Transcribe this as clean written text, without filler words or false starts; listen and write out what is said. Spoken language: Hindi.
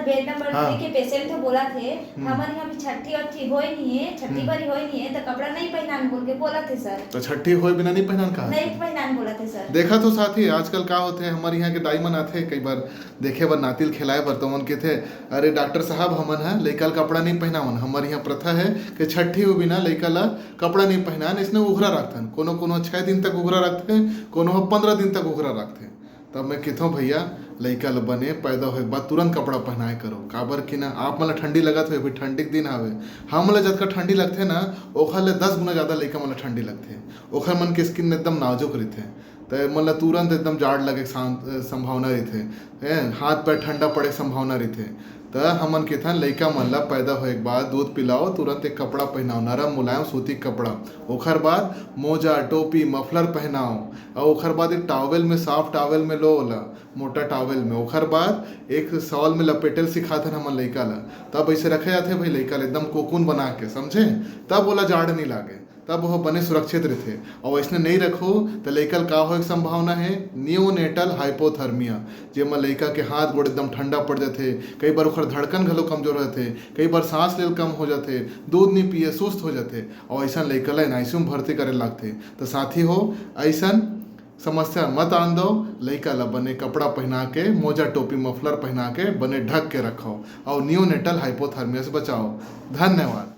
बेड नंबर हाँ। 3 के पेशेंट तो बोला थे हमारे यहाँ भी छठी और ठीक होई नहीं है, छठी बारी होई नहीं है तो कपड़ा नहीं पहनान बोल के बोला थे सर। तो छठी होए बिना नहीं पहनान कहा नहीं पहनान बोला थे सर। देखा तो साथी आजकल का होते हैं हमारे यहाँ के डायमंड आते कई बार देखे बर नातिल खिलाए बर तो मन के थे अरे डॉक्टर साहब हमन है लइका कपड़ा नहीं पहनावन। हमारे यहाँ प्रथा है कि छठी हो बिना लइका ला कपड़ा नहीं पहनान इसने उघरा रखथन। कोनो कोनो 6 दिन तक उघरा रखते कोनो 15 दिन तक उघरा रखते। तब मैं कहता भैया लइका ल बने पैदा होए बाद तुरंत कपड़ा पहनाए करो काबर कि ना आप मन ठंडी लगत हो ठंडी के दिन आवे हम ला जतका ठंडी लगथे ना ओखर ले 10 गुना ज़्यादा लइका मन ठंडी लगथे। ओखर मन के स्किन एकदम नाजुक रहते तो मन ला तुरंत एकदम जाड़ लगे संभावना रहते हाथ पैर ठंडा पड़े संभावना रहते। तो हमन के था लइका मन ला पैदा होए के बाद दूध पिलाओ तुरंत एक कपड़ा पहनाओ नरम मुलायम सूती कपड़ा। ओखर बाद मोजा टोपी मफलर पहनाओ और ओखर बाद एक टॉवेल में सॉफ्ट टॉवेल में लो ओला मोटा टॉवेल में। ओखर बाद एक सॉल में लपेटल सिखाते हमन लइका ला तब ऐसे रखे जाते भाई लइका एकदम कोकून बना के समझे तब ओला जाड़ नहीं लागे तब वह बने सुरक्षित रहते। और ऐसे नहीं रखो तो लइका का हो एक संभावना है नियोनेटल हाइपोथर्मिया जेमा लइका के हाथ गोड़ एकदम ठंडा पड़ जाते कई बार ओखर धड़कन घलो कमजोर रहते कई बार सांस लेल कम हो जाते दूध नहीं पिए सुस्त हो जाते और ऐसा लइका ला एनआईसीयू में भर्ती करे लगते। तो साथी हो ऐसा समस्या मत आन दो लइका ला बने कपड़ा पहना के मोजा टोपी मफलर पहना के बने ढक के रखो और नियोनेटल हाइपोथर्मिया से बचाओ। धन्यवाद।